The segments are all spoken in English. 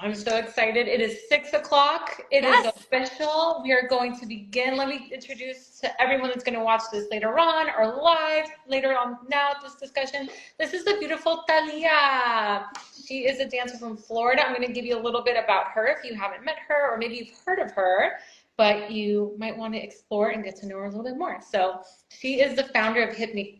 I'm so excited. It is 6 o'clock. It is Yes. official. We are going to begin. Let me introduce to everyone that's going to watch this later on or live later on now, this discussion. This is the beautiful Taliah. She is a dancer from Florida. I'm going to give you a little bit about her if you haven't met her or maybe you've heard of her, but you might want to explore and get to know her a little bit more. So she is the founder of Hypnique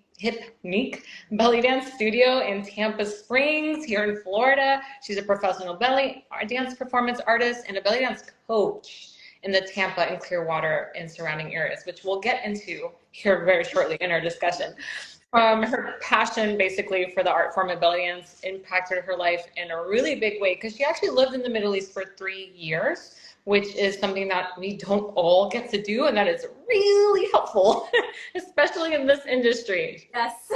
Bellydance Studio in Tampa Springs here in Florida. She's a professional belly dance performance artist and a belly dance coach in the Tampa and Clearwater and surrounding areas, which we'll get into here very shortly in our discussion. Her passion basically for the art form of belly dance impacted her life in a really big way because she actually lived in the Middle East for 3 years, which is something that we don't all get to do, and that is really helpful, especially in this industry. Yes.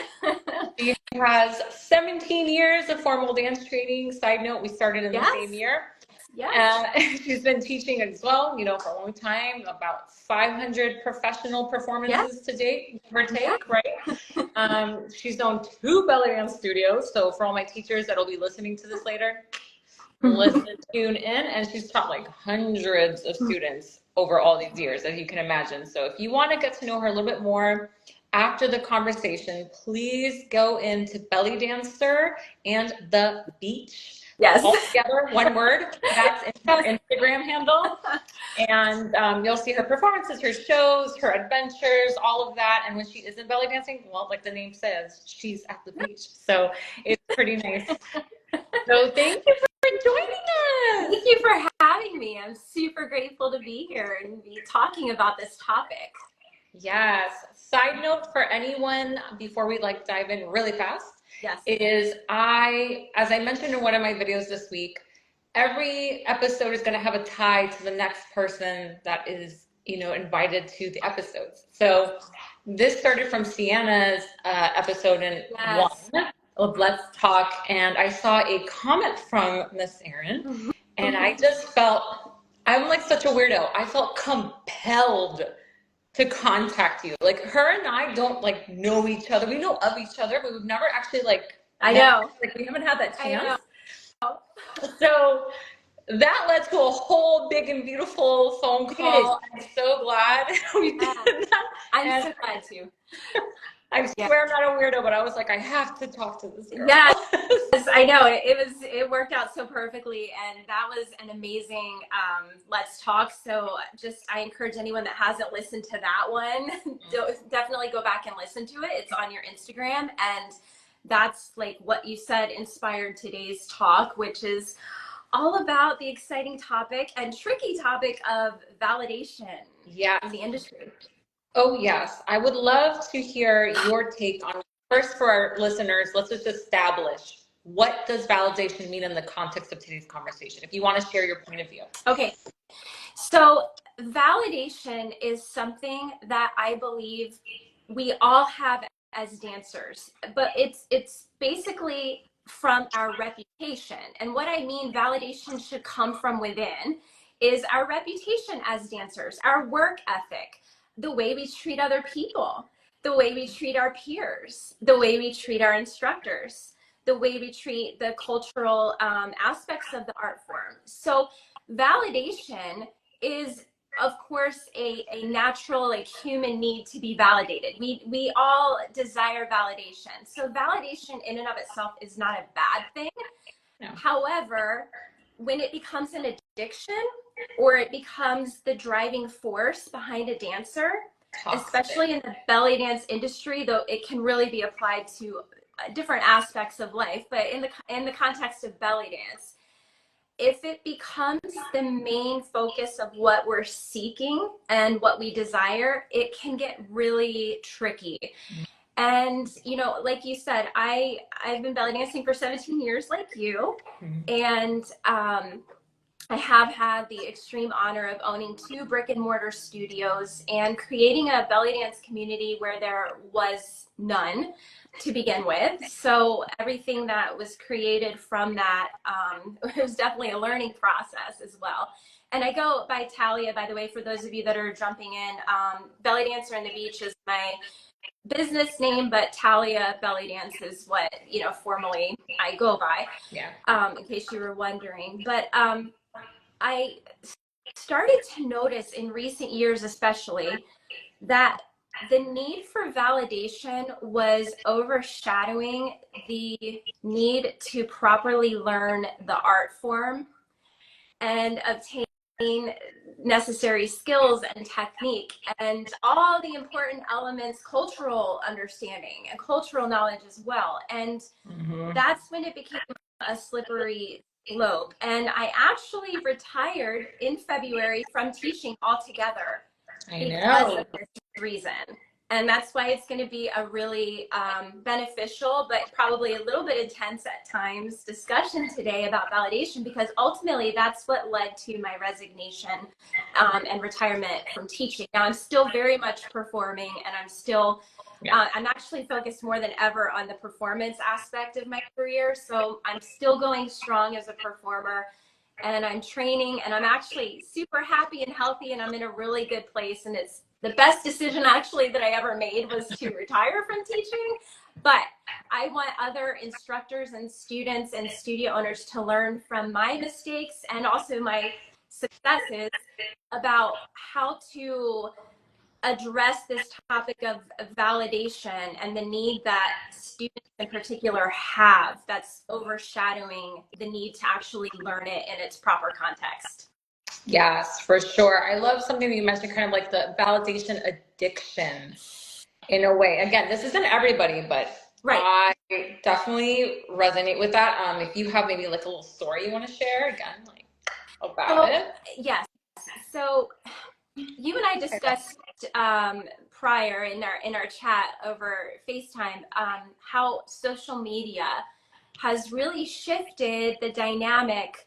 She has 17 years of formal dance training. Side note, we started in the same year. Yes. She's been teaching as well, for a long time, about 500 professional performances to date, give or take, right? She's owned 2 belly dance studios. So for all my teachers that'll be listening to this later, listen, tune in. And she's taught like hundreds of students over all these years, as you can imagine. So if you want to get to know her a little bit more after the conversation, please go into Belly Dancer and the Beach. Yes. All together, one word. That's her Instagram handle. And you'll see her performances, her shows, her adventures, all of that. And when she isn't belly dancing, well, like the name says, she's at the beach. So it's pretty nice. So thank you for joining us. Thank you for having me. I'm super grateful to be here and be talking about this topic. Yes. Side note for anyone before we dive in really fast. Yes. Is as I mentioned in one of my videos this week, every episode is going to have a tie to the next person that is, invited to the episodes. So this started from Sienna's episode in 1 of Let's Talk, and I saw a comment from Miss Erin, and I just felt, I'm like such a weirdo. I felt compelled to contact you. Like, her and I don't know each other. We know of each other, but we've never actually I know. we haven't had that chance. I know. So that led to a whole big and beautiful phone call. I'm so glad we did that. I'm so glad too. I swear I'm not a weirdo, but I was like, I have to talk to this girl. Yes, I know. It worked out so perfectly, and that was an amazing Let's Talk. So I encourage anyone that hasn't listened to that one, definitely go back and listen to it. It's on your Instagram, and that's like what you said inspired today's talk, which is all about the exciting topic and tricky topic of validation in the industry. Oh, yes. I would love to hear your take on, first for our listeners, let's just establish, what does validation mean in the context of today's conversation? If you want to share your point of view. Okay. So validation is something that I believe we all have as dancers, but it's basically from our reputation. And what I mean, validation should come from within, is our reputation as dancers, our work ethic, the way we treat other people, the way we treat our peers, the way we treat our instructors, the way we treat the cultural aspects of the art form. So validation is, of course, a natural human need to be validated. We all desire validation. So validation in and of itself is not a bad thing. No. However, when it becomes an addiction, or it becomes the driving force behind a dancer, especially in the belly dance industry, though it can really be applied to different aspects of life, but in the context of belly dance, if it becomes the main focus of what we're seeking and what we desire, it can get really tricky. And, like you said, I've been belly dancing for 17 years like you, and I have had the extreme honor of owning 2 brick and mortar studios and creating a belly dance community where there was none to begin with. So everything that was created from that, it was definitely a learning process as well. And I go by Taliah, by the way, for those of you that are jumping in. Belly Dancer and the Beach is my business name, but Taliah Bellydance is what, formally I go by, Yeah. in case you were wondering. But I started to notice in recent years, especially, that the need for validation was overshadowing the need to properly learn the art form and obtain necessary skills and technique and all the important elements, cultural understanding and cultural knowledge as well. And that's when it became a slippery slope. And I actually retired in February from teaching altogether I because know. of this reason. And that's why it's going to be a really beneficial, but probably a little bit intense at times, discussion today about validation, because ultimately that's what led to my resignation and retirement from teaching. Now I'm still very much performing, and I'm still, I'm actually focused more than ever on the performance aspect of my career. So I'm still going strong as a performer, and I'm training, and I'm actually super happy and healthy, and I'm in a really good place. And it's the best decision actually that I ever made was to retire from teaching. But I want other instructors and students and studio owners to learn from my mistakes and also my successes about how to address this topic of validation and the need that students in particular have that's overshadowing the need to actually learn it in its proper context. Yes, for sure. I love something that you mentioned, kind of like the validation addiction in a way. Again, this isn't everybody, but Right. I definitely resonate with that. If you have maybe like a little story you want to share again, like about So, it. yes. So you and I discussed prior in our chat over FaceTime how social media has really shifted the dynamic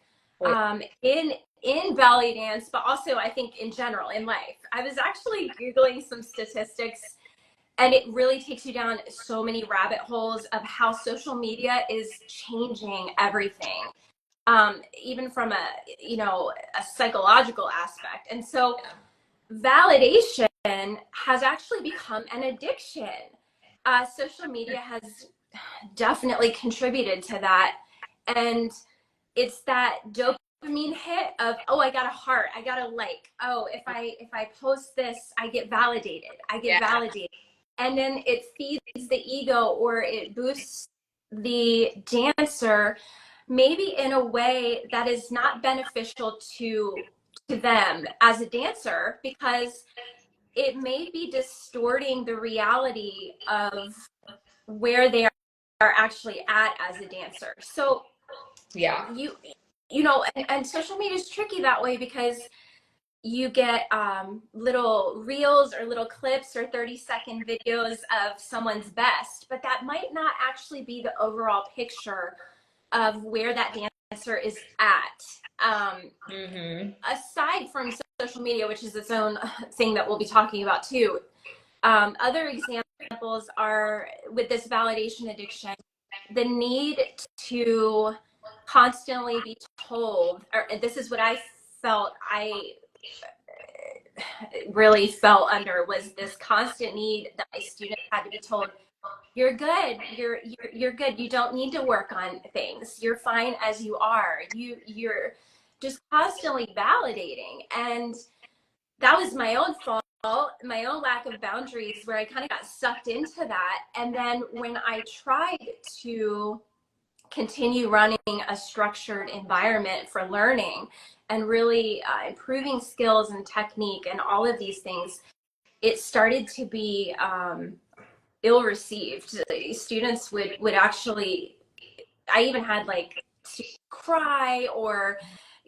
in belly dance, but also I think in general in life. I was actually Googling some statistics, and it really takes you down so many rabbit holes of how social media is changing everything, even from a psychological aspect. And so validation has actually become an addiction. Social media has definitely contributed to that. And it's that dopamine hit of, oh, I got a heart, I got a like, oh, if I post this, I get validated, and then it feeds the ego, or it boosts the dancer maybe in a way that is not beneficial to them as a dancer, because it may be distorting the reality of where they are actually at as a dancer. So Yeah. and social media is tricky that way, because you get little reels or little clips or 30-second videos of someone's best, but that might not actually be the overall picture of where that dancer is at. Aside from social media, which is its own thing that we'll be talking about too, other examples are with this validation addiction, the need to constantly be told, or this is what I really fell under, was this constant need that my students had to be told, you're good, you're good, you don't need to work on things, you're fine as you are, you're just constantly validating. And that was my own fault, my own lack of boundaries, where I kind of got sucked into that. And then when I tried to continue running a structured environment for learning and really improving skills and technique and all of these things, it started to be ill received. Students would actually, I even had like to cry or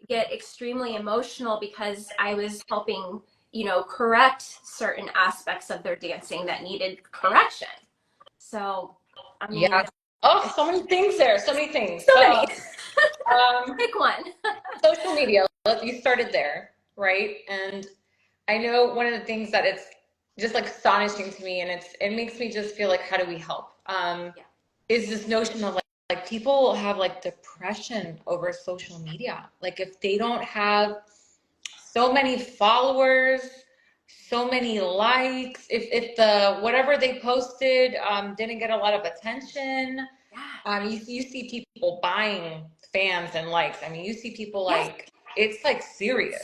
get extremely emotional because I was helping, correct certain aspects of their dancing that needed correction. So, I mean, Yeah. Oh, so many things there. So many things. so many. Pick one. Social media. You started there, right? And I know one of the things that it's just like astonishing to me, and it makes me just feel like, how do we help? Yeah. Is this notion of like people have like depression over social media. Like if they don't have so many followers, so many likes. If the whatever they posted didn't get a lot of attention, Yeah. you see people buying fans and likes. I mean, you see people Yes. like it's like serious,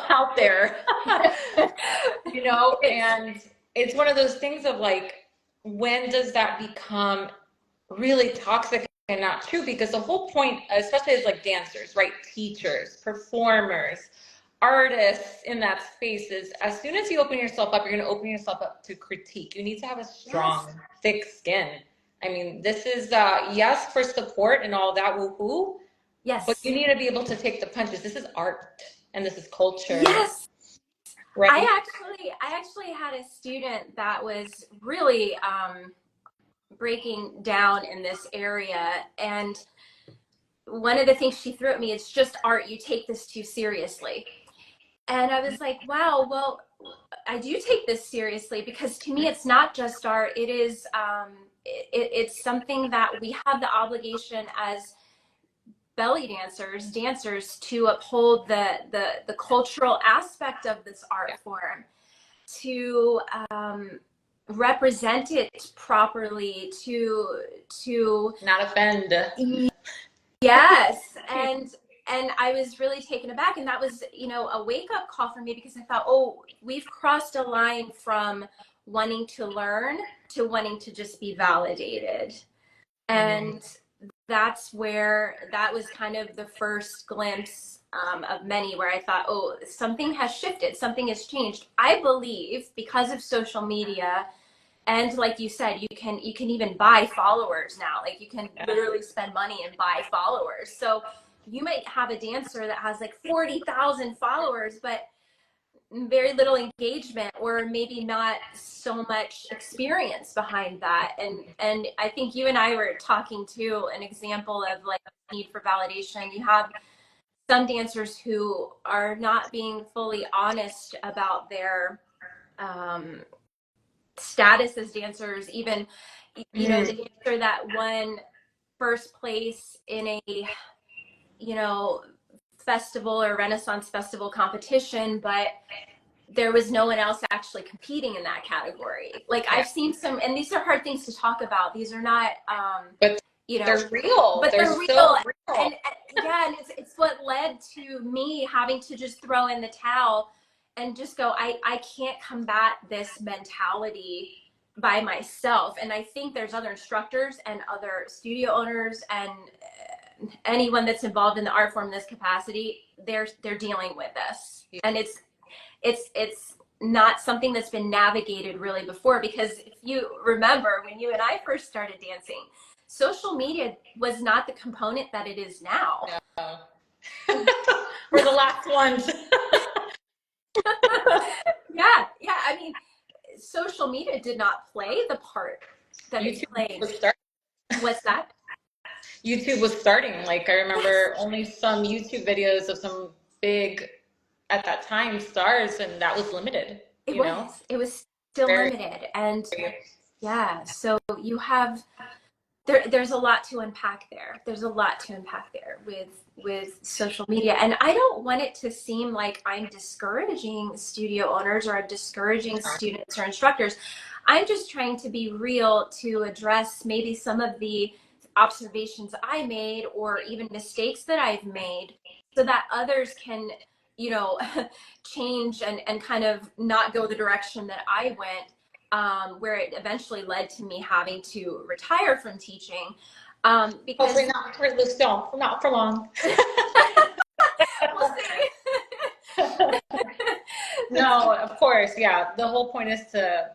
out there, It's and it's one of those things of like, when does that become really toxic and not true? Because the whole point, especially as like dancers, right? Teachers, performers, artists in that space is, as soon as you open yourself up, you're going to open yourself up to critique. You need to have a strong, yes. thick skin. I mean, this is, yes, for support and all that, woohoo, but Yes. you need to be able to take the punches. This is art and this is culture, Yes. right? I actually had a student that was really breaking down in this area, and one of the things she threw at me, it's just art, you take this too seriously. And I was like, wow, well, I do take this seriously, because to me it's not just art. It is it's something that we have the obligation as belly dancers to uphold the cultural aspect of this art form, to represent it properly, to Not offend. yes. And I was really taken aback, and that was, a wake-up call for me, because I thought, oh, we've crossed a line from wanting to learn to wanting to just be validated. And that was kind of the first glimpse of many, where I thought, oh, something has shifted, something has changed. I believe because of social media, and like you said, you can even buy followers now. Like, you can literally spend money and buy followers. So you might have a dancer that has like 40,000 followers, but very little engagement, or maybe not so much experience behind that. And I think you and I were talking to an example of like need for validation. You have some dancers who are not being fully honest about their status as dancers. Even, the dancer that won first place in a, festival or Renaissance festival competition, but there was no one else actually competing in that category. Like, I've seen some, and these are hard things to talk about. These are not, But they're real. but they're so real. real. And yeah, and it's what led to me having to just throw in the towel and just go, I can't combat this mentality by myself. And I think there's other instructors and other studio owners and anyone that's involved in the art form in this capacity, they're dealing with this. And it's not something that's been navigated really before, because if you remember, when you and I first started dancing, social media was not the component that it is now. No. We're the last ones. Yeah. I mean, social media did not play the part that YouTube it played. What's that? YouTube was starting. Like, I remember only some YouTube videos of some big, at that time, stars, and that was limited. It was still limited. And yeah, so you have there's a lot to unpack there. There's a lot to unpack there with social media. And I don't want it to seem like I'm discouraging studio owners or I'm discouraging students or instructors. I'm just trying to be real, to address maybe some of the observations I made, or even mistakes that I've made, so that others can, change and kind of not go the direction that I went. Where it eventually led to me having to retire from teaching. Because hopefully not for long. We'll see. No, of course, yeah. The whole point is to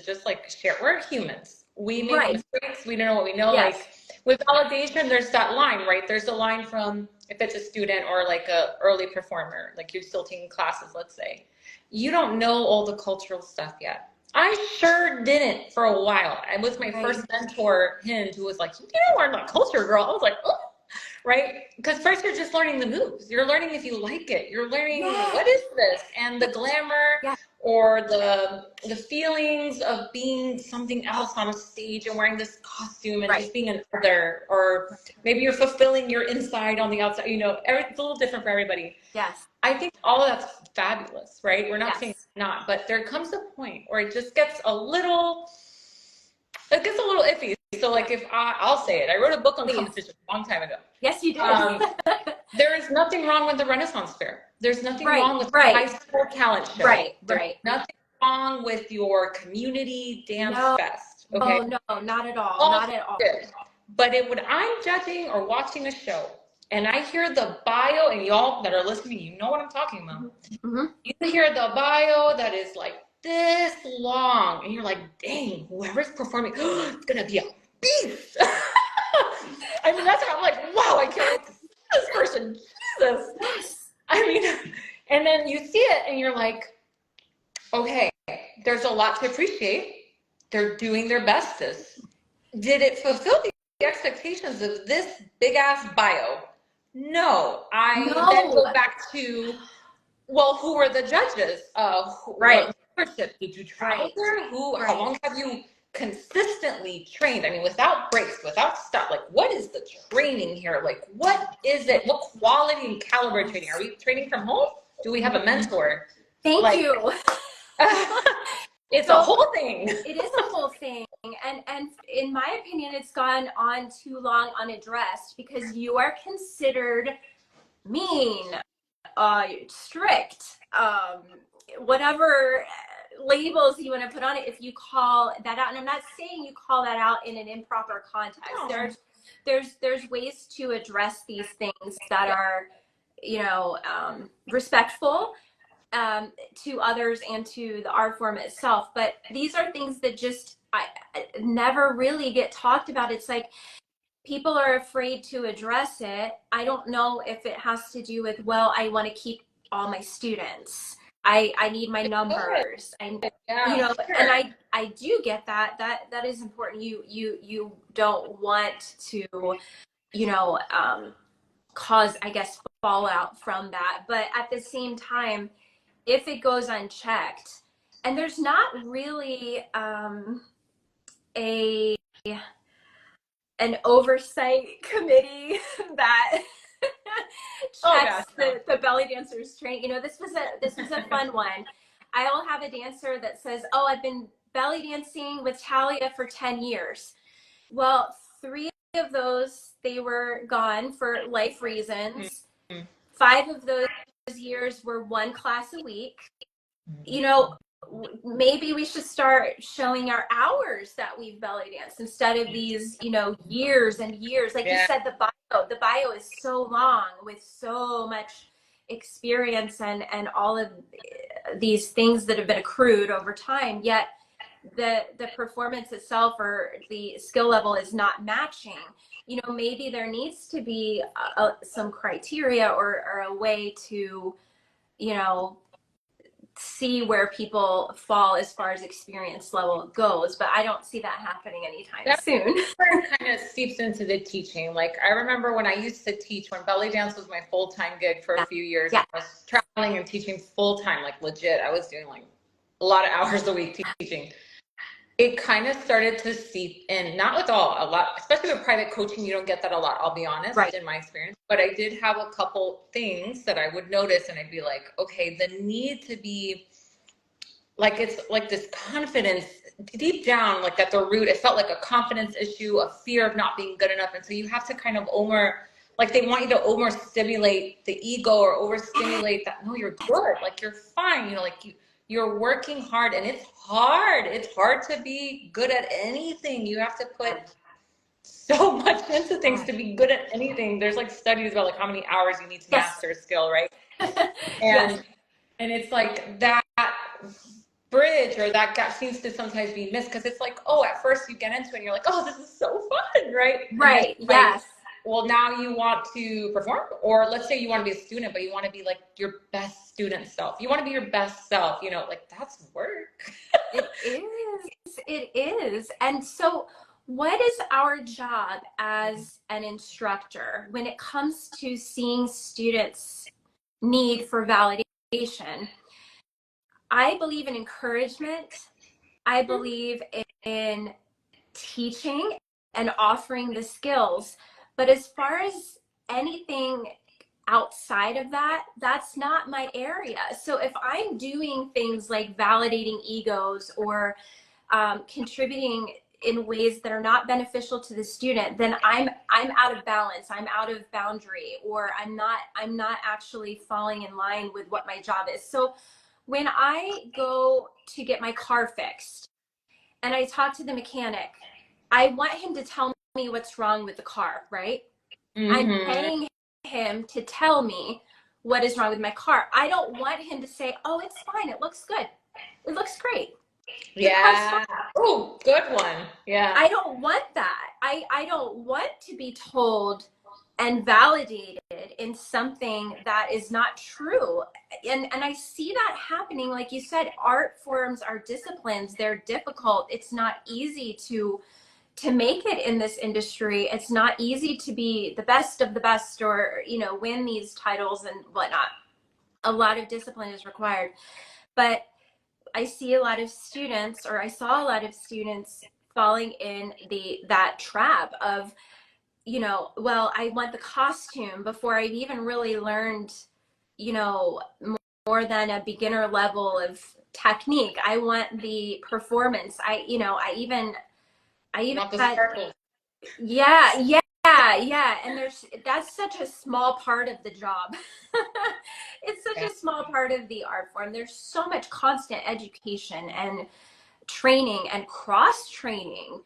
just like share. We're humans. We make mistakes. We don't know what we know. Yes. Like, with validation, there's that line, right? There's a line from, if it's a student or like a early performer, like you're still taking classes, let's say, you don't know all the cultural stuff yet. I sure didn't for a while. I was my first mentor, Hind, who was like, you didn't learn about culture, girl. I was like, oh, right? Because first you're just learning the moves. You're learning if you like it. You're learning, what is this? And the glamour or the feelings of being something else on a stage and wearing this costume and Right. just being an other, or maybe you're fulfilling your inside on the outside, you know, it's a little different for everybody. Yes. I think all of that's fabulous, right? We're not Yes. saying it's not, but there comes a point where it just gets a little, it gets a little iffy. So like if I'll say it, I wrote a book on Please. competition a long time ago. Yes, you did. There is nothing wrong with the Renaissance Fair. There's nothing Right, wrong with the right. high school talent show. Right, There's right. nothing wrong with your community dance No, fest. Okay. no, not at all. All Not at all. good. But when I'm judging or watching a show and I hear the bio, and y'all that are listening, you know what I'm talking about. Mm-hmm. You hear the bio that is like this long, and you're like, dang, whoever's performing, it's gonna be a beast. I mean, that's how I'm like, wow, I can't wait to see this person. Jesus. Yes. I mean, and then you see it and you're like, okay, there's a lot to appreciate. They're doing their bestest. Did it fulfill the expectations of this big ass bio? No. I then go back to, well, who were the judges? Right. What membership? Did you travel Right. there? How long have you consistently trained? I mean, without breaks, without stop. Like, what is the training here? Like, what is it? What quality and caliber training? Are we training from home? Do we have a mentor? Thank you. It's a whole thing. It is a whole thing. And in my opinion, it's gone on too long unaddressed because you are considered mean, strict, whatever labels you want to put on it if you call that out. And I'm not saying you call that out in an improper context. No. There's ways to address these things that are, you know, respectful to others and to the art form itself. But these are things that just I never really get talked about. It's like people are afraid to address it. I don't know if it has to do with, well, I want to keep all my students. I need my numbers. You know, sure. And I do get that. That is important. You don't want to, you know, cause, I guess, fallout from that. But at the same time, if it goes unchecked, and there's not really an oversight committee that checks the belly dancers train. You know, this was a fun one. I'll have a dancer that says, "Oh, I've been belly dancing with Taliah for 10 years." Well, 3 of those, they were gone for life reasons. 5 of those years were 1 class a week. You know, maybe we should start showing our hours that we've belly danced instead of these, you know, years and years. Like you said, the bio is so long with so much experience and all of these things that have been accrued over time, yet the performance itself or the skill level is not matching. You know, maybe there needs to be some criteria or a way to, you know, see where people fall as far as experience level goes, but I don't see that happening anytime soon. That kind of seeps into the teaching. Like I remember when I used to teach, when belly dance was my full-time gig for a few years, I was traveling and teaching full-time, like legit. I was doing like a lot of hours a week teaching. It kind of started to seep in, not with a lot, especially with private coaching, you don't get that a lot, I'll be honest, in my experience. But I did have a couple things that I would notice and I'd be like, okay, the need to be, like, it's like this confidence deep down, like at the root, it felt like a confidence issue, a fear of not being good enough. And so you have to kind of like they want you to overstimulate the ego or overstimulate that, no, you're good, like you're fine, you know, like you're working hard, and it's hard. It's hard to be good at anything. You have to put so much into things to be good at anything. There's like studies about like how many hours you need to master a skill, right? And it's like that bridge or that gap seems to sometimes be missed because it's like, oh, at first you get into it and you're like, oh, this is so fun, right? Right. Yes. Well, now you want to perform, or let's say you want to be a student, but you want to be like your best student self. You want to be your best self, you know, like that's work. It is. It is. And so what is our job as an instructor when it comes to seeing students' need for validation? I believe in encouragement. I believe in teaching and offering the skills. But as far as anything outside of that, that's not my area. So if I'm doing things like validating egos or contributing in ways that are not beneficial to the student, then I'm out of balance, I'm out of boundary, or I'm not actually falling in line with what my job is. So when I go to get my car fixed and I talk to the mechanic, I want him to tell me what's wrong with the car, right? I'm paying him to tell me what is wrong with my car. I don't want him to say, oh, it's fine, it looks good, it looks great, the car's fine. Yeah. Oh, good one. Yeah. I don't want that. I don't want to be told and validated in something that is not true. And I see that happening. Like you said, art forms are disciplines. They're difficult. It's not easy to make it in this industry. It's not easy to be the best of the best, or, you know, win these titles and whatnot. A lot of discipline is required. But I see a lot of students, or I saw a lot of students falling in that trap of, you know, well, I want the costume before I've even really learned, you know, more than a beginner level of technique. I want the performance. I even Not the had, sparkles. yeah. And that's such a small part of the job. It's such Yeah. a small part of the art form. There's so much constant education and training and cross training.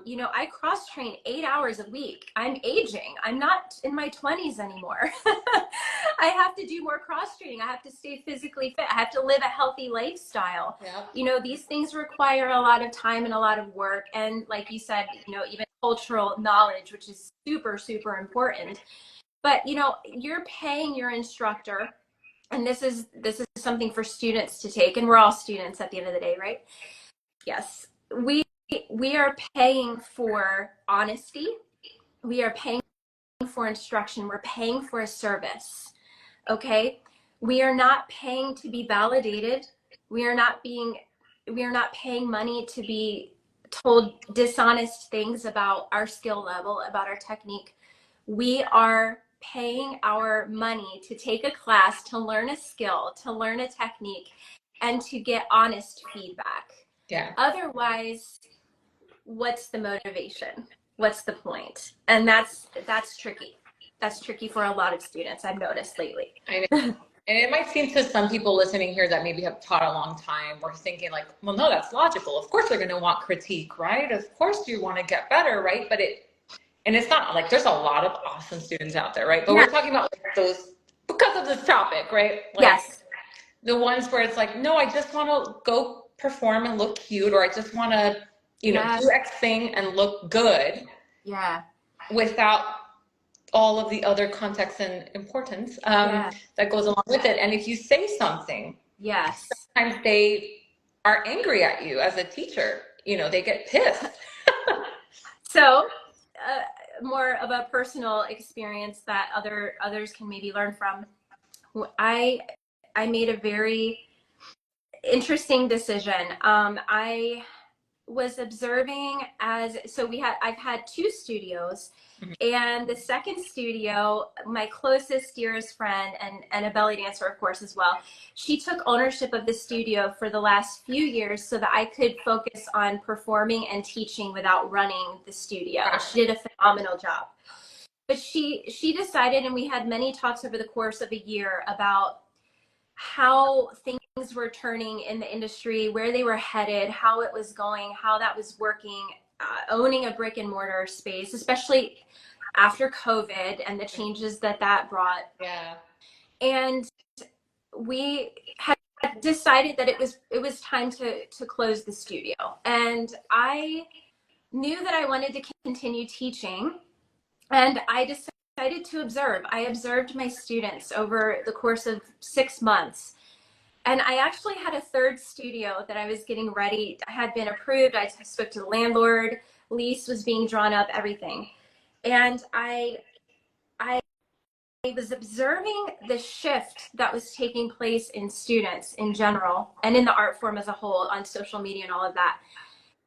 You know, I cross train 8 hours a week. I'm aging. I'm not in my 20s anymore. I have to do more cross training. I have to stay physically fit. I have to live a healthy lifestyle. Yeah. You know, these things require a lot of time and a lot of work. And like you said, you know, even cultural knowledge, which is super, super important. But, you know, you're paying your instructor, and this is something for students to take, and we're all students at the end of the day, right? Yes. We are paying for honesty. We are paying for instruction. We're paying for a service. Okay? We are not paying to be validated. We are not paying money to be told dishonest things about our skill level, about our technique. We are paying our money to take a class, to learn a skill, to learn a technique, and to get honest feedback. Yeah. Otherwise, what's the motivation? What's the point? And that's tricky. That's tricky for a lot of students, I've noticed lately. I know. And it might seem to some people listening here that maybe have taught a long time, we're thinking like, well, no, that's logical. Of course they're going to want critique, right? Of course you want to get better, right? And it's not like there's a lot of awesome students out there, right? But Yeah. we're talking about like those, because of this topic, right? Like, Yes. the ones where it's like, no, I just want to go perform and look cute, or I just want to, you know, do X thing and look good. Yeah. Without all of the other context and importance that goes along with it. And if you say something, yes, sometimes they are angry at you as a teacher. You know, they get pissed. So, more of a personal experience that others can maybe learn from. I made a very interesting decision. I was observing I've had 2 studios, and the second studio, my closest, dearest friend, and a belly dancer, of course, as well, she took ownership of the studio for the last few years so that I could focus on performing and teaching without running the studio. She did a phenomenal job. But she decided, and we had many talks over the course of a year about how things were turning in the industry, where they were headed, how it was going, how that was working, owning a brick and mortar space, especially after COVID and the changes that brought. Yeah. And we had decided that it was time to close the studio. And I knew that I wanted to continue teaching, and I decided to observe. I observed my students over the course of 6 months. And I actually had a third studio that I was getting ready. I had been approved. I spoke to the landlord. Lease was being drawn up, everything. And I was observing the shift that was taking place in students in general and in the art form as a whole on social media and all of that.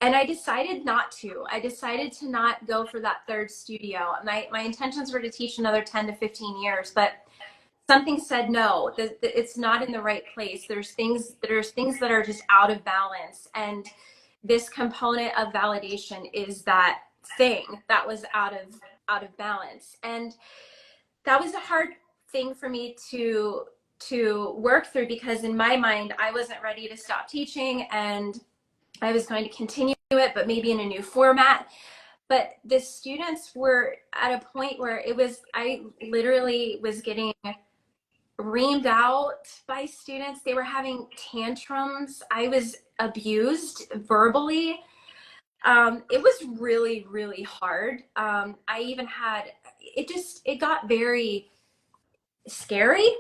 And I decided not to. I decided to not go for that third studio. My intentions were to teach another 10 to 15 years, but something said no, that it's not in the right place. There's things that are just out of balance. And this component of validation is that thing that was out of balance. And that was a hard thing for me to work through, because in my mind, I wasn't ready to stop teaching, and I was going to continue it, but maybe in a new format. But the students were at a point where I literally was getting reamed out by students. They were having tantrums. I was abused verbally. It was really, really hard. I even had, it got very scary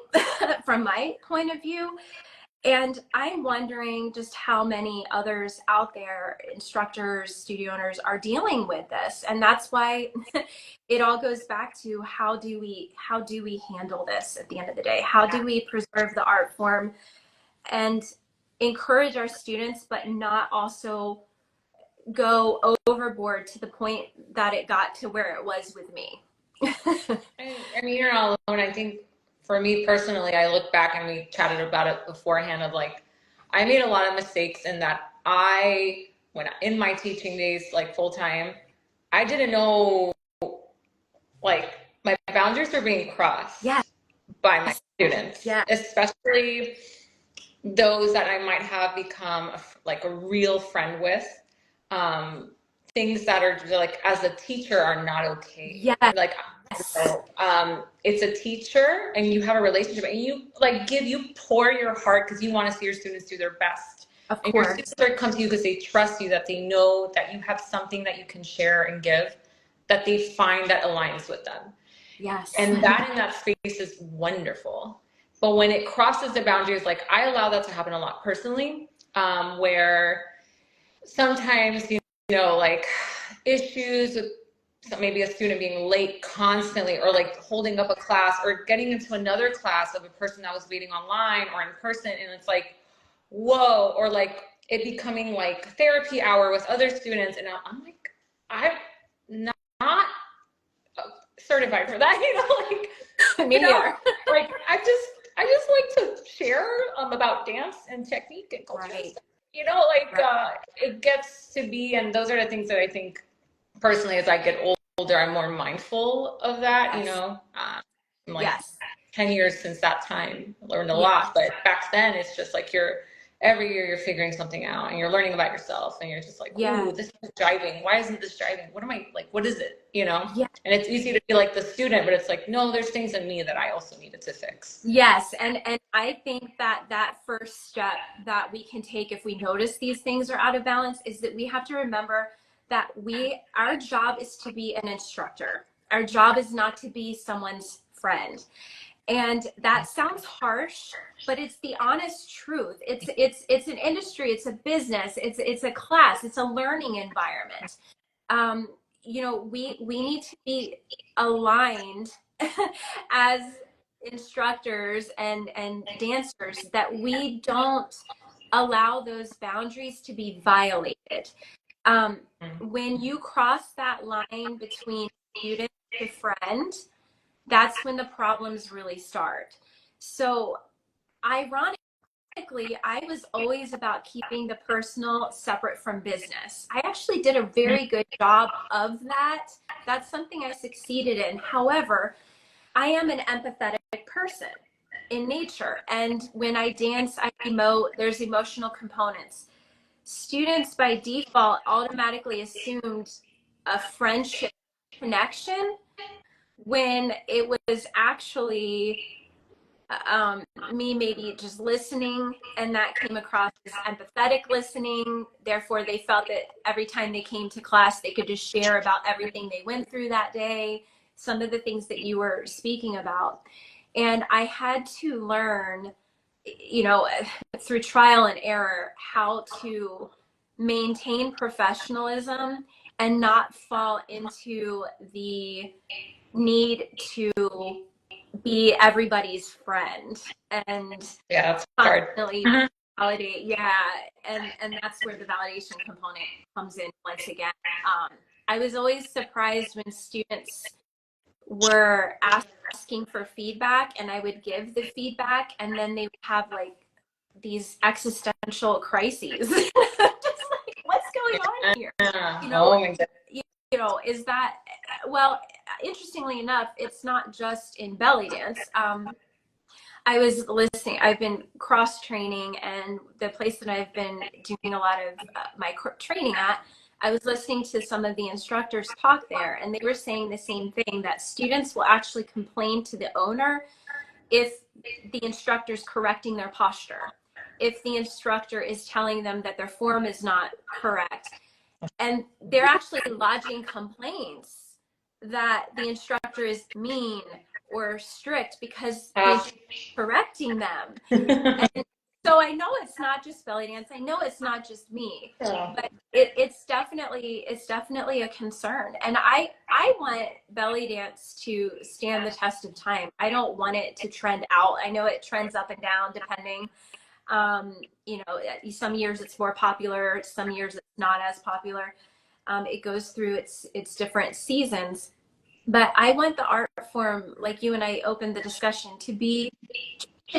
from my point of view. And I'm wondering just how many others out there, instructors, studio owners, are dealing with this. And that's why it all goes back to how do we handle this at the end of the day? How do we preserve the art form and encourage our students, but not also go overboard to the point that it got to where it was with me? I mean, you're not alone. I think for me personally, I look back and we chatted about it beforehand of like, I made a lot of mistakes in that when in my teaching days, like full time, I didn't know, like my boundaries were being crossed by my students, especially those that I might have become like a real friend with. Things that are like, as a teacher, are not okay. Like, so, it's a teacher and you have a relationship and you pour your heart because you want to see your students do their best. Of and course. Your students come to you because they trust you, that they know that you have something that you can share and give, that they find that aligns with them. Yes. And that in that space is wonderful. But when it crosses the boundaries, like I allow that to happen a lot personally, where sometimes, like issues with maybe a student being late constantly, or like holding up a class, or getting into another class of a person that was waiting online or in person, and it's like, whoa, or like it becoming like therapy hour with other students, and I'm like, I'm not certified for that, like Me neither. like I just like to share about dance and technique and culture, right. It gets to be, and those are the things that I think personally, as I get older, I'm more mindful of that. I'm like 10 years since that time, I learned a lot, but back then it's just like every year you're figuring something out and you're learning about yourself, and you're just like, ooh, this is driving. Why isn't this driving? What am I like? What is it? And it's easy to be like the student, but it's like, no, there's things in me that I also needed to fix. Yes. And I think that first step that we can take if we notice these things are out of balance is that we have to remember that our job is to be an instructor. Our job is not to be someone's friend. And that sounds harsh, but it's the honest truth. It's an industry, it's a business, it's a class, it's a learning environment. We need to be aligned as instructors and dancers, that we don't allow those boundaries to be violated. When you cross that line between student to friend, that's when the problems really start. So ironically, I was always about keeping the personal separate from business. I actually did a very good job of that. That's something I succeeded in. However, I am an empathetic person in nature. And when I dance, I emote, there's emotional components. Students by default automatically assumed a friendship connection when it was actually me maybe just listening, and that came across as empathetic listening. Therefore, they felt that every time they came to class, they could just share about everything they went through that day, some of the things that you were speaking about. And I had to learn, through trial and error, how to maintain professionalism and not fall into the need to be everybody's friend and Yeah, that's hard. constantly validate. Yeah. And that's where the validation component comes in once again. I was always surprised when students were asking for feedback and I would give the feedback and then they would have like these existential crises. Just like, what's going on here? Yeah. You know, Oh my God. you know, is that, well, interestingly enough, it's not just in belly dance. I was listening, I've been cross training, and the place that I've been doing a lot of my training at, I was listening to some of the instructors talk there, and they were saying the same thing, that students will actually complain to the owner if the instructor is correcting their posture, if the instructor is telling them that their form is not correct. And they're actually lodging complaints that the instructor is mean or strict because the instructor is correcting them. And so I know it's not just belly dance. I know it's not just me, but it's definitely a concern. And I want belly dance to stand the test of time. I don't want it to trend out. I know it trends up and down depending. You know, some years it's more popular, some years it's not as popular. It goes through its different seasons. But I want the art form, like you and I opened the discussion, to be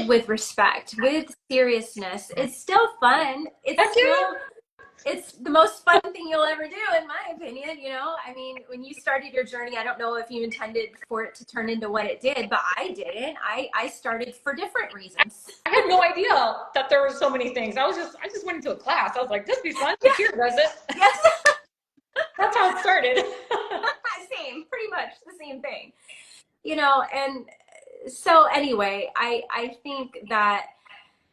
with respect, with seriousness. It's still fun. It's the most fun thing you'll ever do, in my opinion. You know, I mean, when you started your journey, I don't know if you intended for it to turn into what it did, but I didn't. I started for different reasons. I had no idea that there were so many things. I just went into a class. I was like, this be fun. Yeah. Here does it. Yes. That's how it started. Same, pretty much the same thing. You know, and so anyway, I think that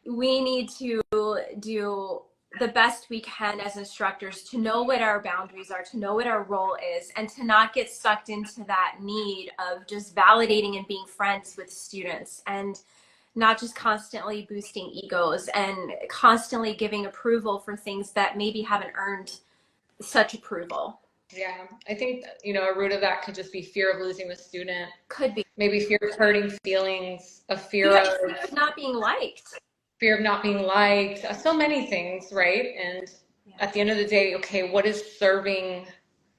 we need to do the best we can as instructors to know what our boundaries are, to know what our role is, and to not get sucked into that need of just validating and being friends with students, and not just constantly boosting egos and constantly giving approval for things that maybe haven't earned such approval. Yeah, I think, you know, a root of that could just be fear of losing the student. Could be. Maybe fear of hurting feelings, a fear Yeah, of fear of not being liked. fear of not being liked, so many things, right? And at the end of the day, okay, what is serving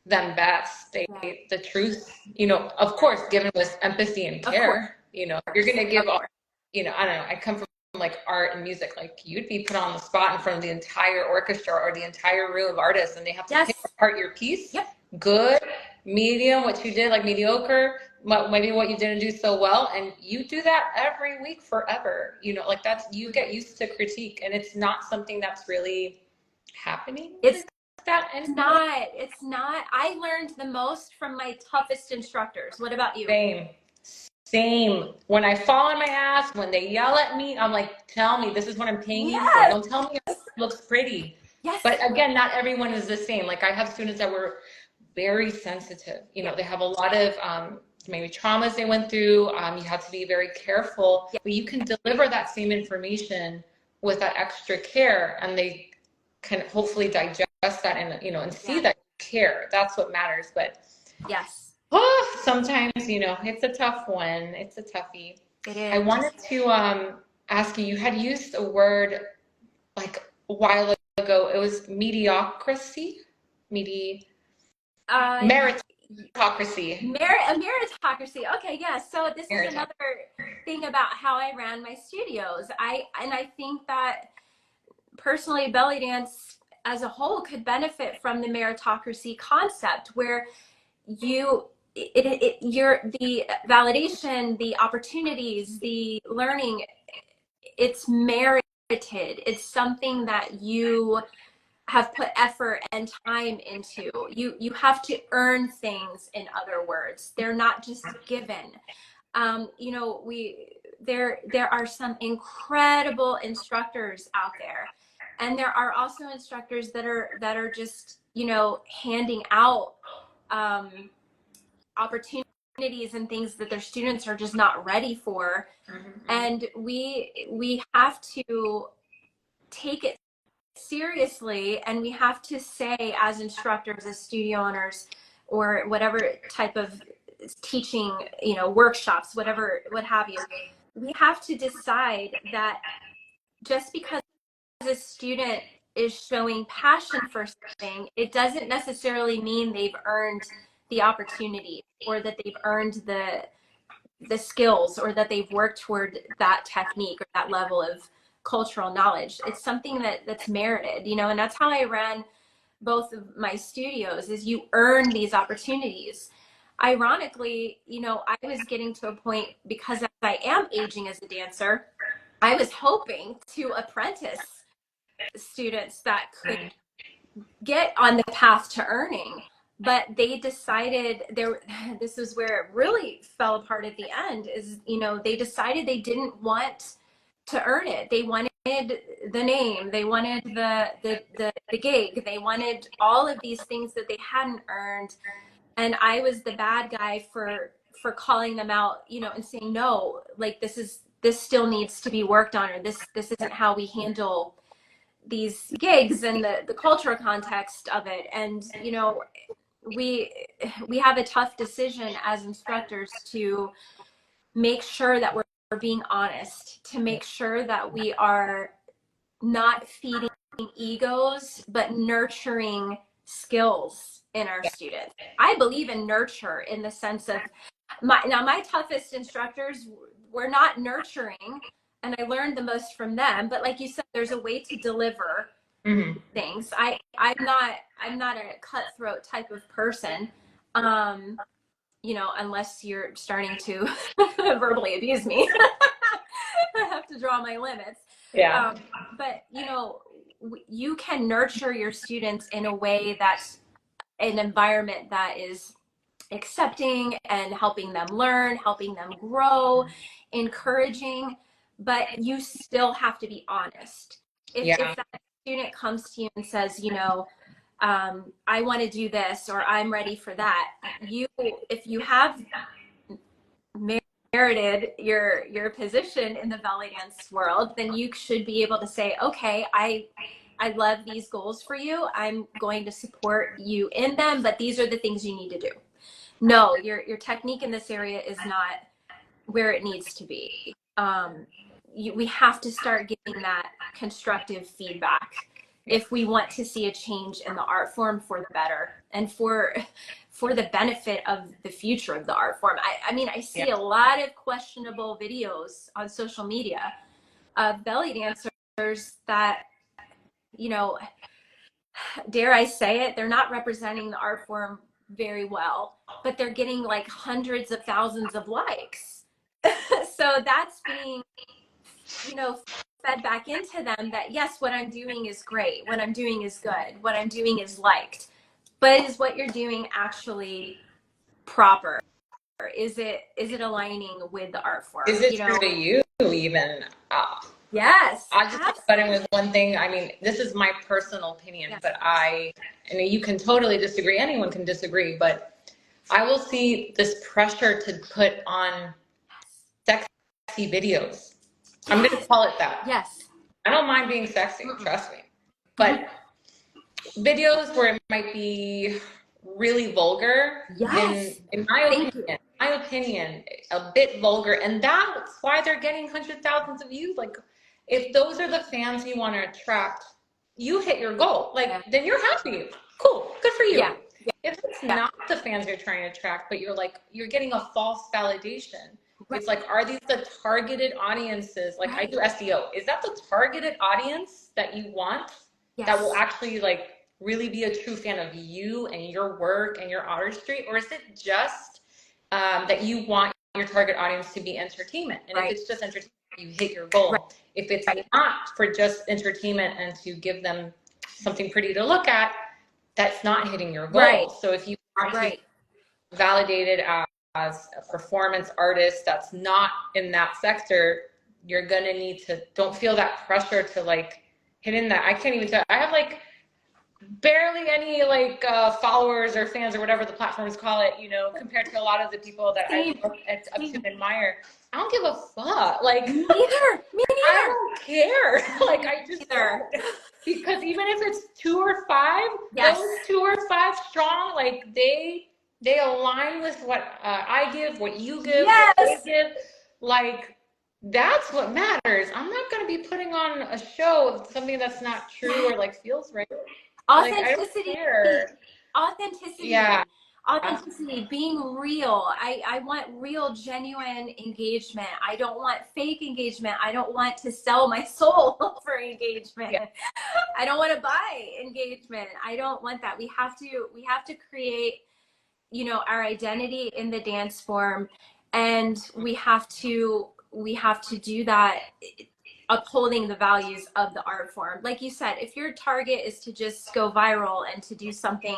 them best? The truth, you know, of course, given with empathy and care, you know, you're going to give, you know, I don't know, I come from like art and music, like you'd be put on the spot in front of the entire orchestra or the entire room of artists, and they have to pick apart your piece. Yep. Good, medium, what you did, like mediocre, maybe what you didn't do so well, and you do that every week forever. You know, like that's, you get used to critique, and it's not something that's really happening. It's not. I learned the most from my toughest instructors. What about you? Same. When I fall on my ass, when they yell at me, I'm like, tell me, this is what I'm paying you for. Don't tell me it looks pretty. Yes. But again, not everyone is the same. Like I have students that were very sensitive. You know, they have a lot of maybe traumas they went through. You have to be very careful, but you can deliver that same information with that extra care, and they can hopefully digest that and, you know, and see that you care. That's what matters. But yes, sometimes, you know, it's a tough one. It's a toughie. It is. I wanted to ask you, you had used a word like a while ago. It was mediocrity, meritocracy. Meritocracy. Okay, yeah. So this is another thing about how I ran my studios. I think that personally, belly dance as a whole could benefit from the meritocracy concept, where you're the validation, the opportunities, the learning, it's merited. It's something that you have put effort and time into. You have to earn things, in other words. They're not just given. You know, there are some incredible instructors out there, and there are also instructors that are just, you know, handing out opportunities and things that their students are just not ready for. And we have to take it seriously, and we have to say, as instructors, as studio owners, or whatever type of teaching, you know, workshops, whatever, what have you. We have to decide that just because a student is showing passion for something, it doesn't necessarily mean they've earned the opportunity, or that they've earned the skills, or that they've worked toward that technique or that level of cultural knowledge. It's something that's merited, you know, and that's how I ran both of my studios, is you earn these opportunities. Ironically, you know, I was getting to a point, because I am aging as a dancer, I was hoping to apprentice students that could get on the path to earning, but they decided this is where it really fell apart at the end, is, you know, they decided they didn't want to earn it. They wanted the name, they wanted the gig, they wanted all of these things that they hadn't earned. And I was the bad guy for calling them out, you know, and saying, no, like, this still needs to be worked on, or this isn't how we handle these gigs and the cultural context of it. And, you know, we have a tough decision as instructors to make sure that we're being honest, to make sure that we are not feeding egos, but nurturing skills in our students. I believe in nurture in the sense of my toughest instructors were not nurturing, and I learned the most from them. But like you said, there's a way to deliver things. I'm not a cutthroat type of person. You know, unless you're starting to verbally abuse me. I have to draw my limits. Yeah. But, you know, you can nurture your students in a way that's an environment that is accepting and helping them learn, helping them grow, encouraging, but you still have to be honest. If that student comes to you and says, you know, I want to do this, or I'm ready for that, if you have merited your position in the Bellydance world, then you should be able to say, okay, I love these goals for you. I'm going to support you in them, but these are the things you need to do. No, your technique in this area is not where it needs to be. We have to start giving that constructive feedback if we want to see a change in the art form for the better, and for the benefit of the future of the art form. I mean, I see a lot of questionable videos on social media of belly dancers that, you know, dare I say it, they're not representing the art form very well, but they're getting like hundreds of thousands of likes. So that's being, you know, fed back into them that, yes, what I'm doing is great, what I'm doing is good, what I'm doing is liked, but is what you're doing actually proper? Is it aligning with the art form? Is it true to you even? Yes. I'll just put in with one thing. I mean, this is my personal opinion, but and you can totally disagree. Anyone can disagree, but I will see this pressure to put on sexy videos. I'm going to call it that. Yes. I don't mind being sexy, trust me. But videos where it might be really vulgar, in my opinion, a bit vulgar. And that's why they're getting hundreds of thousands of views. Like, if those are the fans you want to attract, you hit your goal. Like, then you're happy. Cool. Good for you. Yeah. If it's not the fans you're trying to attract, but you're getting a false validation. It's like, are these the targeted audiences? Like, I do SEO. Is that the targeted audience that you want? Yes. That will actually like really be a true fan of you and your work and your artistry? Or is it just that you want your target audience to be entertainment? And if it's just entertainment, you hit your goal. If it's not for just entertainment and to give them something pretty to look at, that's not hitting your goal. So if you want to be validated as a performance artist that's not in that sector, you're gonna need to, don't feel that pressure to like hit in that. I can't even tell. I have like barely any like followers or fans or whatever the platforms call it, you know, compared to a lot of the people that I look up to and admire. I don't give a fuck. Like, me neither. I don't care. Like, I just don't. Because even if it's 2 or 5, those 2 or 5 strong, like, they they align with what I give, what you give, what they Yes. give. Like, that's what matters. I'm not going to be putting on a show of something that's not true or like feels right. Like, I don't Authenticity. care. Yeah. Authenticity. Authenticity, being real. I want real, genuine engagement. I don't want fake engagement. I don't want to sell my soul for engagement. Yeah. I don't want to buy engagement. I don't want that. We have to create, you know, our identity in the dance form, and we have to do that upholding the values of the art form. Like you said, if your target is to just go viral and to do something,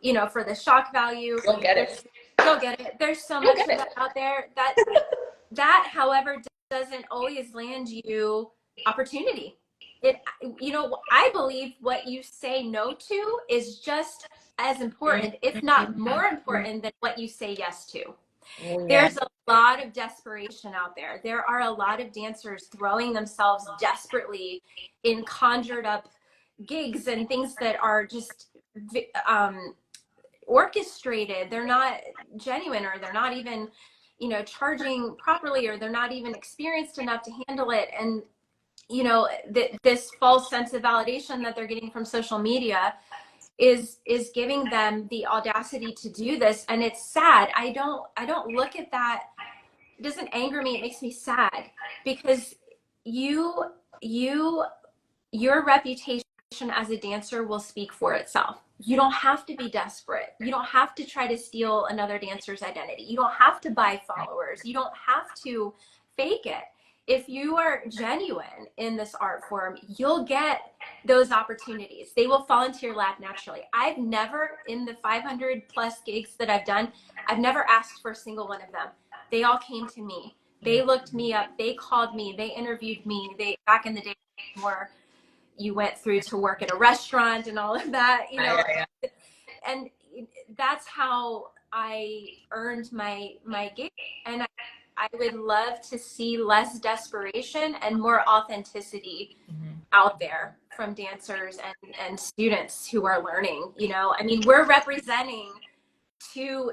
you know, for the shock value, Go get it. go get it. There's so Go much get of it. that out there that however doesn't always land you opportunity. It, you know, I believe what you say no to is just as important, if not more important, than what you say yes to. Oh, yeah. There's a lot of desperation out there. There are a lot of dancers throwing themselves desperately in conjured up gigs and things that are just orchestrated. They're not genuine, or they're not even, you know, charging properly, or they're not even experienced enough to handle it. And, you know, this false sense of validation that they're getting from social media is giving them the audacity to do this. And it's sad. I don't look at that. It doesn't anger me. It makes me sad, because you your reputation as a dancer will speak for itself. You don't have to be desperate. You don't have to try to steal another dancer's identity. You don't have to buy followers. You don't have to fake it. If you are genuine in this art form, you'll get those opportunities. They will fall into your lap naturally. I've never, in the 500 plus gigs that I've done, I've never asked for a single one of them. They all came to me. They looked me up. They called me. They interviewed me. Back in the day, more you went through to work at a restaurant and all of that, you know. Yeah. And that's how I earned my gig. And I would love to see less desperation and more authenticity out there from dancers and students who are learning. You know, I mean, we're representing to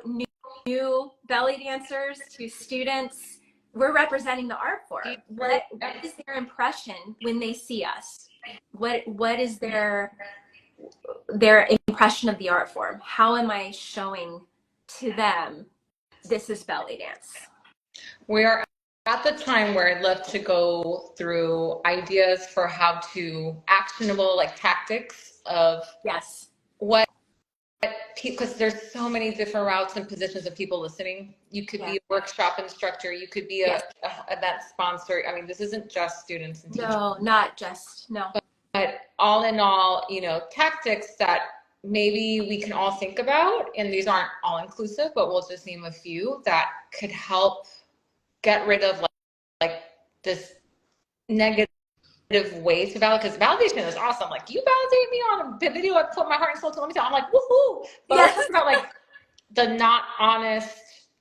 new belly dancers, to students. We're representing the art form. What is their impression when they see us? What is their impression of the art form? How am I showing to them this is belly dance? We are at the time where I'd love to go through ideas for how to actionable like tactics of Yes. what, because there's so many different routes and positions of people listening. You could be a workshop instructor. You could be a event sponsor. I mean, this isn't just students and teachers. No, not just, no. But all in all, you know, tactics that maybe we can all think about, and these aren't all inclusive, but we'll just name a few that could help get rid of like this negative way to validate, because validation is awesome. Like, you validate me on a video, I put my heart and soul to, let me tell, I'm like, woohoo. But we're talking about like the not honest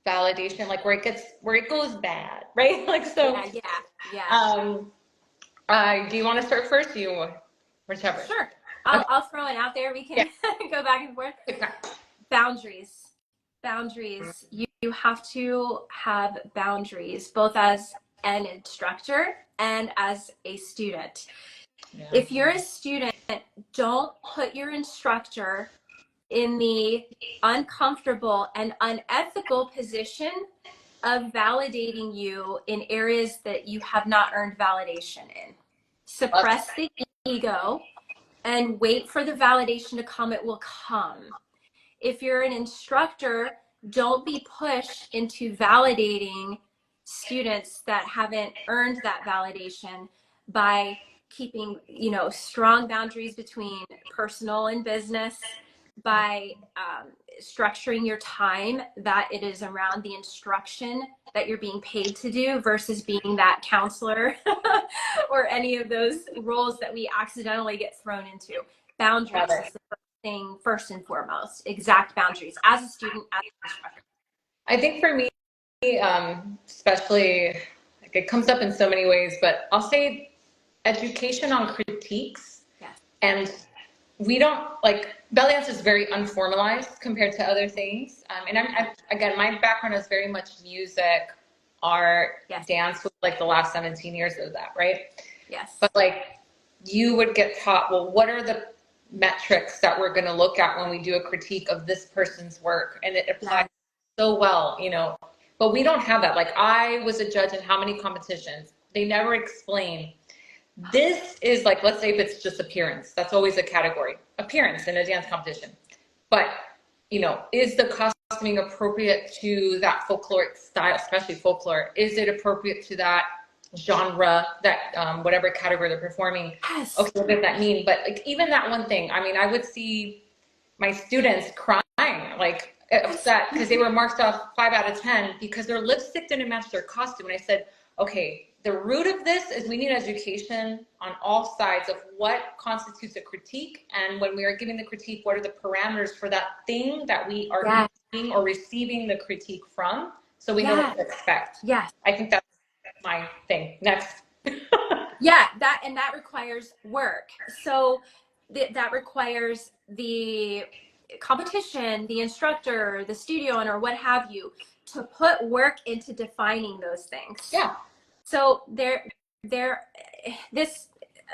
validation, like where it goes bad, right? Like, so yeah. Do you want to start first? Whichever. Sure. I'll throw it out there. We can go back and forth. Boundaries. You have to have boundaries, both as an instructor and as a student. Yeah. If you're a student, don't put your instructor in the uncomfortable and unethical position of validating you in areas that you have not earned validation in. Suppress the ego and wait for the validation to come. It will come. If you're an instructor, don't be pushed into validating students that haven't earned that validation by keeping, you know, strong boundaries between personal and business, by structuring your time that it is around the instruction that you're being paid to do versus being that counselor or any of those roles that we accidentally get thrown into. Boundaries is the first thing, first and foremost. Exact boundaries as a student, as an instructor. I think for me, especially, like, it comes up in so many ways, but I'll say education on critiques and we don't like belly dance is very unformalized compared to other things. And again, my background is very much music, art, Yes. dance with like the last 17 years of that, right? Yes. But like you would get taught, well, what are the metrics that we're going to look at when we do a critique of this person's work? And it applies so well, you know, but we don't have that. Like I was a judge in how many competitions? They never explain. This is like, let's say if it's just appearance, that's always a category, appearance in a dance competition. But, you know, is the costuming appropriate to that folkloric style, especially folklore? Is it appropriate to that genre, that whatever category they're performing? Yes. Okay, what does that mean? But like even that one thing, I mean, I would see my students crying, like upset because they were marked off 5 out of 10 because their lipstick didn't match their costume. And I said, okay, the root of this is we need education on all sides of what constitutes a critique. And when we are giving the critique, what are the parameters for that thing that we are giving or receiving the critique from? So we know what to expect. Yes. I think that's my thing. Next. Yeah, that requires work. So that requires the competition, the instructor, the studio owner, what have you, to put work into defining those things. Yeah. So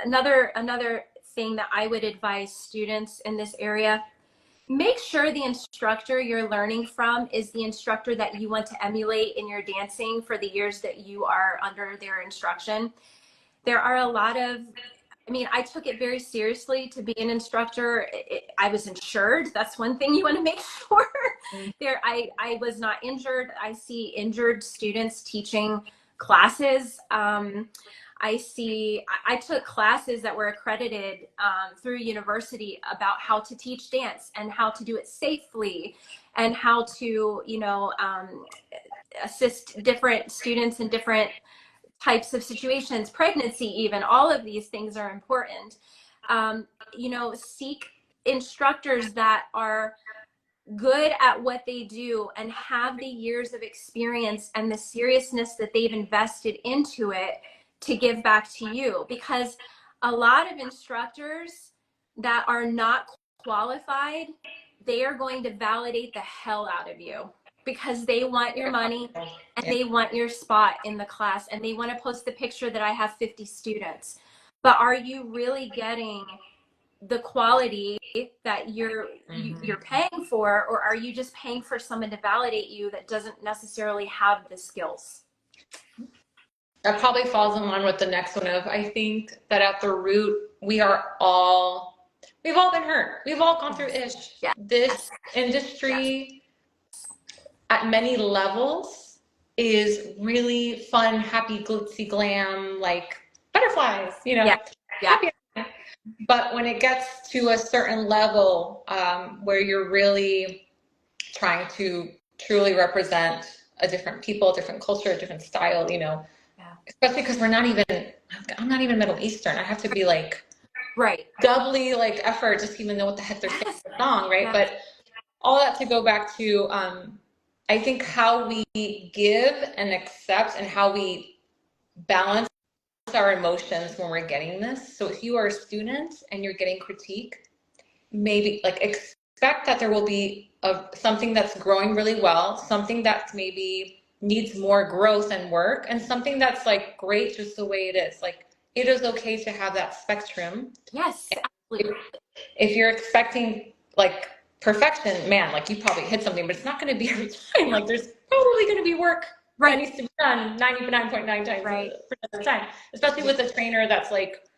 another thing that I would advise students in this area, make sure the instructor you're learning from is the instructor that you want to emulate in your dancing for the years that you are under their instruction. There are a lot of, I mean, I took it very seriously to be an instructor. I was insured. That's one thing you want to make sure. I was not injured. I see injured students teaching classes. I took classes that were accredited through university about how to teach dance and how to do it safely and how to, you know, assist different students in different types of situations, pregnancy, even. All of these things are important. You know, seek instructors that are good at what they do and have the years of experience and the seriousness that they've invested into it to give back to you. Because a lot of instructors that are not qualified, they are going to validate the hell out of you because they want your money and they want your spot in the class and they want to post the picture that I have 50 students. But are you really getting the quality that you're paying for, or are you just paying for someone to validate you that doesn't necessarily have the skills? That probably falls in line with the next one of, I think that at the root, we've all been hurt. We've all gone through ish. Yeah. This industry at many levels is really fun, happy, glitzy, glam, like butterflies, you know, happy. But when it gets to a certain level where you're really trying to truly represent a different people, a different culture, a different style, you know, especially because I'm not even Middle Eastern. I have to be like, doubly like effort just to even know what the heck they're saying in the song, right? But all that to go back to, I think how we give and accept and how we balance our emotions when we're getting this. So if you are a student and you're getting critique, maybe like expect that there will be something that's growing really well, something that maybe needs more growth and work, and something that's like great just the way it is. Like it is okay to have that spectrum. Yes, absolutely. If you're expecting like perfection, man, like you probably hit something, but it's not going to be every time. Like there's probably going to be work that needs to be done 99.9 times of the time, especially with a trainer that's like,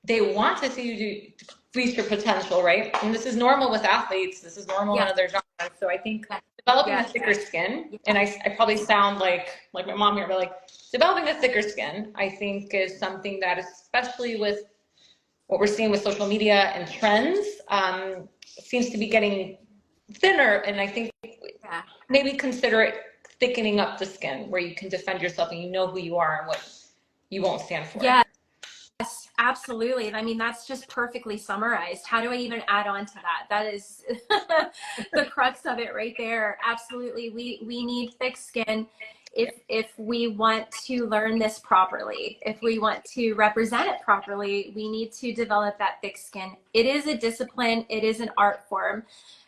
they want to see you reach your potential, right? And this is normal with athletes. This is normal in other genres. So I think developing a thicker skin, and I probably sound like my mom here, but like developing a thicker skin, I think is something that, especially with what we're seeing with social media and trends, seems to be getting thinner. And I think maybe consider it thickening up the skin where you can defend yourself and you know who you are and what you won't stand for. Yes, absolutely. I mean, that's just perfectly summarized. How do I even add on to that? That is the crux of it right there. Absolutely. We need thick skin. if we want to learn this properly, if we want to represent it properly, we need to develop that thick skin. It is a discipline. It is an art form.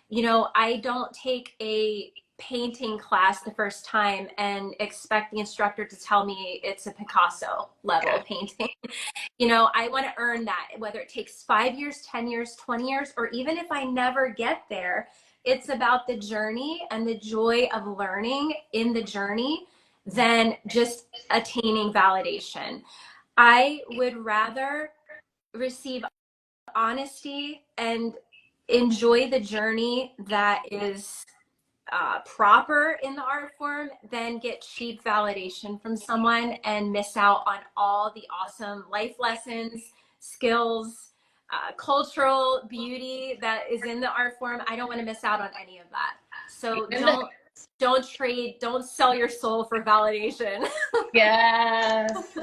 You know, I don't take a painting class the first time and expect the instructor to tell me it's a Picasso level painting. You know, I want to earn that, whether it takes 5 years, 10 years, 20 years, or even if I never get there. It's about the journey and the joy of learning in the journey than just attaining validation. I would rather receive honesty and enjoy the journey that is proper in the art form than get cheap validation from someone and miss out on all the awesome life lessons, skills, cultural beauty that is in the art form. I don't want to miss out on any of that. So don't sell your soul for validation. Yes.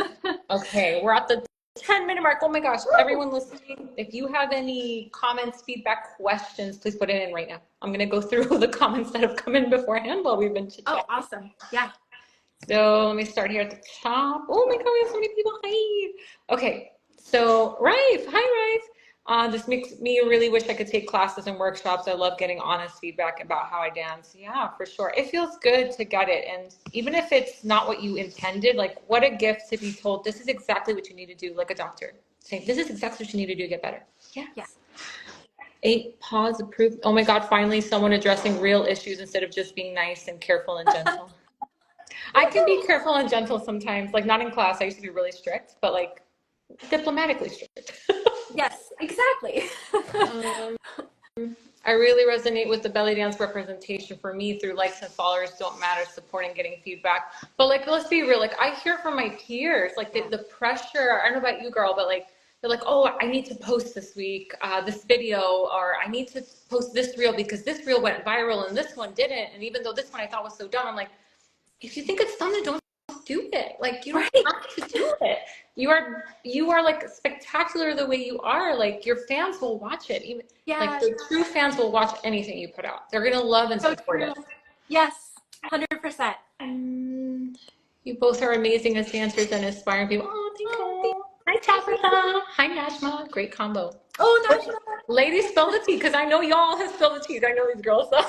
Okay, we're at the 10-minute mark. Oh my gosh, everyone listening, if you have any comments, feedback, questions, please put it in right now. I'm going to go through the comments that have come in beforehand while we've been chit-chatting. Oh, awesome. Yeah. So let me start here at the top. Oh my God, we have so many people. Hi. Okay, so Raif. Hi, Raif. This makes me really wish I could take classes and workshops. I love getting honest feedback about how I dance. Yeah, for sure. It feels good to get it. And even if it's not what you intended, like what a gift to be told, this is exactly what you need to do, like a doctor saying, this is exactly what you need to do to get better. Yes. Yeah. 8, pause, approved. Oh my God, finally someone addressing real issues instead of just being nice and careful and gentle. I can be careful and gentle sometimes, like not in class. I used to be really strict, but like diplomatically strict. Yes, exactly. I really resonate with the belly dance representation. For me, through likes and followers don't matter, supporting, getting feedback. But like, let's be real, like I hear from my peers, like the pressure, I don't know about you, girl, but like, they're like, oh, I need to post this week, this video, or I need to post this reel because this reel went viral and this one didn't. And even though this one I thought was so dumb, I'm like, if you think it's dumb, then don't do it. Like you don't have to do it. You are like spectacular the way you are. Like your fans will watch it. Even like the true fans will watch anything you put out. They're gonna love and support it. Yes, 100%. You both are amazing as dancers and inspiring people. Oh, thank you. Hi, Tabitha. Hi, Nashma. Great combo. Oh, Nashma. Ladies, spill the tea because I know y'all have spilled the tea. I know these girls. So.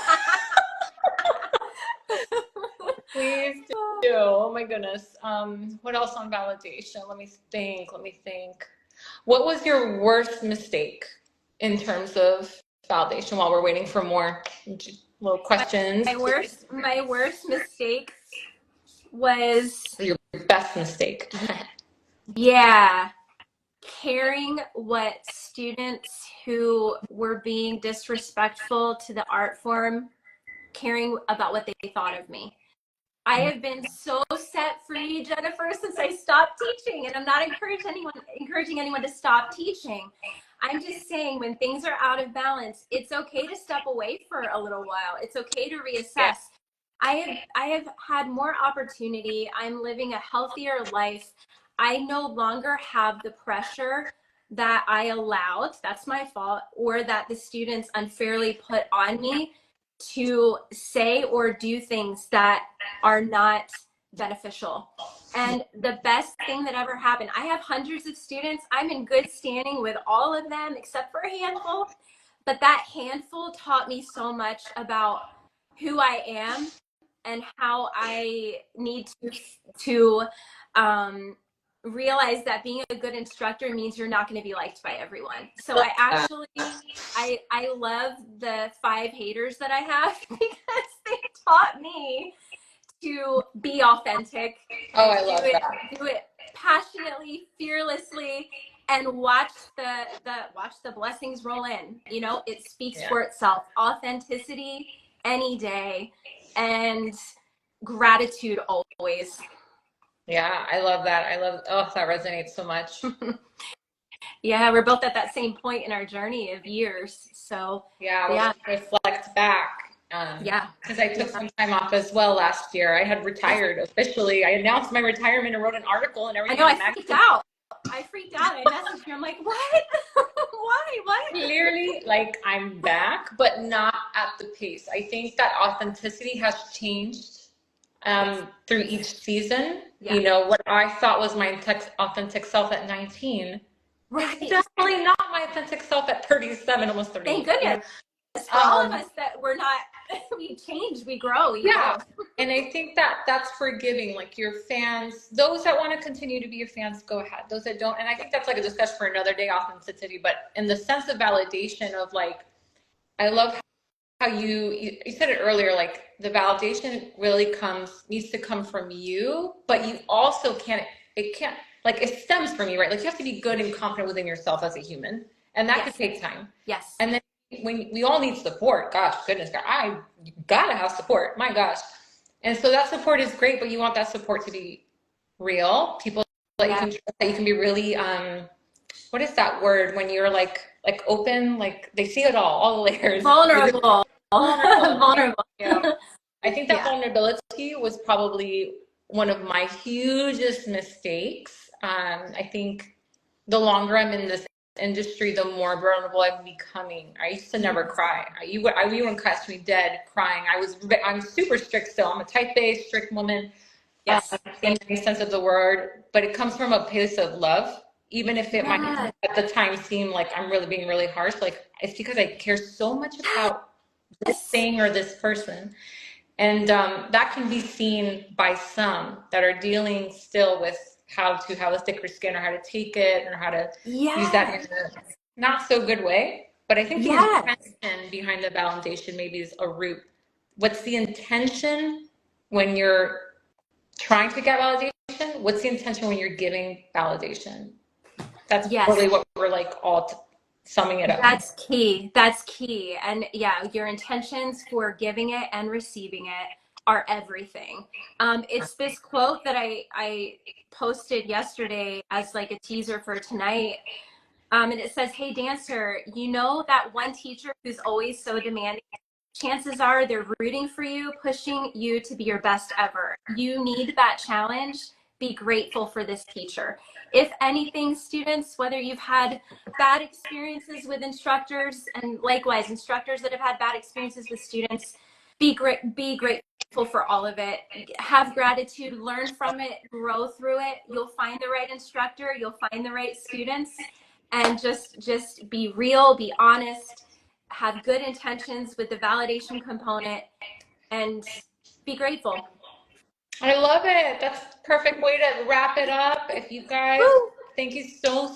Please do. Oh my goodness. What else on validation? Let me think. What was your worst mistake in terms of validation while we're waiting for more little questions? My worst mistake was your best mistake. Yeah. Caring what students who were being disrespectful to the art form, caring about what they thought of me. I have been so set free, Jennifer, since I stopped teaching, and I'm not encouraging anyone to stop teaching. I'm just saying when things are out of balance, it's okay to step away for a little while. It's okay to reassess. I have had more opportunity. I'm living a healthier life. I no longer have the pressure that I allowed, that's my fault, or that the students unfairly put on me to say or do things that are not beneficial. And the best thing that ever happened, I have hundreds of students. I'm in good standing with all of them except for a handful. But that handful taught me so much about who I am and how I need to realize that being a good instructor means you're not going to be liked by everyone. So I love the 5 haters that I have because they taught me to be authentic. Oh, I love that. Do it passionately, fearlessly, and watch the blessings roll in. You know, it speaks for itself. Authenticity any day, and gratitude always. Yeah, I love that. Oh, that resonates so much. Yeah, we're both at that same point in our journey of years. So we'll reflect back. Because I took some time off as well last year. I had retired officially. I announced my retirement and wrote an article and everything. I know, I freaked out. I messaged you. I'm like, what? Why? What? Clearly, like, I'm back, but not at the pace. I think that authenticity has changed. through each season. Yeah. You know, what I thought was my authentic self at 19, Right. it's definitely not my authentic self at 37, almost 38. Thank goodness. You know? For all of us that we're not, we change, we grow, we yeah. evolve. And I think that that's forgiving, like your fans, those that want to continue to be your fans, go ahead. Those that don't, and I think that's like a discussion for another day, authenticity. But in the sense of validation of like, I love how you said it earlier, like the validation really needs to come from you, but you also it can't, like it stems from you, right? Like you have to be good and confident within yourself as a human, and that Yes. could take time. Yes. And then when we all need support, gosh, goodness, God, I gotta have support, my gosh. And so that support is great, but you want that support to be real, people that you can trust, that you can be really, what is that word when you're like open, like they see it all the layers. Vulnerable. Vulnerable. Yeah. I think that Yeah. vulnerability was probably one of my hugest mistakes. I think the longer I'm in this industry, the more vulnerable I'm becoming. I used to never cry. You wouldn't catch me dead crying. I'm super strict still. I'm a type-A, strict woman. Yes. In any sense of the word, but it comes from a place of love. Even if it might at the time seem like I'm really being really harsh, like it's because I care so much about this thing or this person. And that can be seen by some that are dealing still with how to have a thicker skin or how to take it or how to use that in a not so good way. But I think the intention behind the validation maybe is a root. What's the intention when you're trying to get validation? What's the intention when you're giving validation? That's really what we're like all summing it up. That's key. That's key. And yeah, your intentions for giving it and receiving it are everything. It's this quote that I posted yesterday as like a teaser for tonight. And it says, "Hey dancer, you know that one teacher who's always so demanding? Chances are they're rooting for you, pushing you to be your best ever. You need that challenge. Be grateful for this teacher." If anything, students, whether you've had bad experiences with instructors and likewise instructors that have had bad experiences with students, be grateful for all of it. Have gratitude, learn from it, grow through it. You'll find the right instructor, you'll find the right students, and just be real, be honest, have good intentions with the validation component, and be grateful. I love it. That's the perfect way to wrap it up. If you guys, thank you so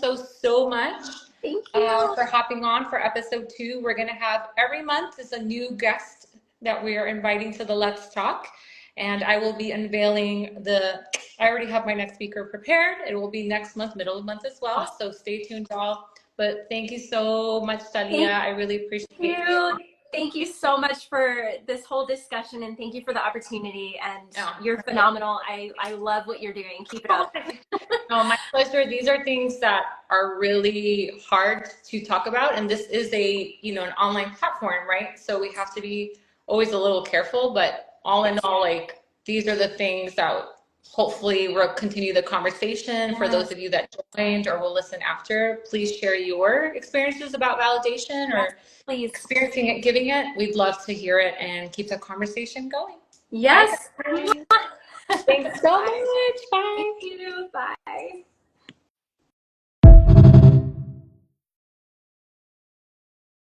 much. Thank you for hopping on for episode 2. We're going to have every month is a new guest that we are inviting to the Let's Talk. And I will be unveiling I already have my next speaker prepared. It will be next month, middle of the month as well. So stay tuned, y'all. But thank you so much, Taliah. I really appreciate it. Thank you so much for this whole discussion, and thank you for the opportunity. And you're phenomenal. I love what you're doing. Keep it up. No, my pleasure. These are things that are really hard to talk about, and this is an online platform, right? So we have to be always a little careful. But all in all, like these are the things that hopefully we'll continue the conversation. For those of you that joined or will listen after, please share your experiences about validation or experiencing it, giving it. We'd love to hear it and keep the conversation going. Yes. Thanks so much. Bye. Thank you. Bye.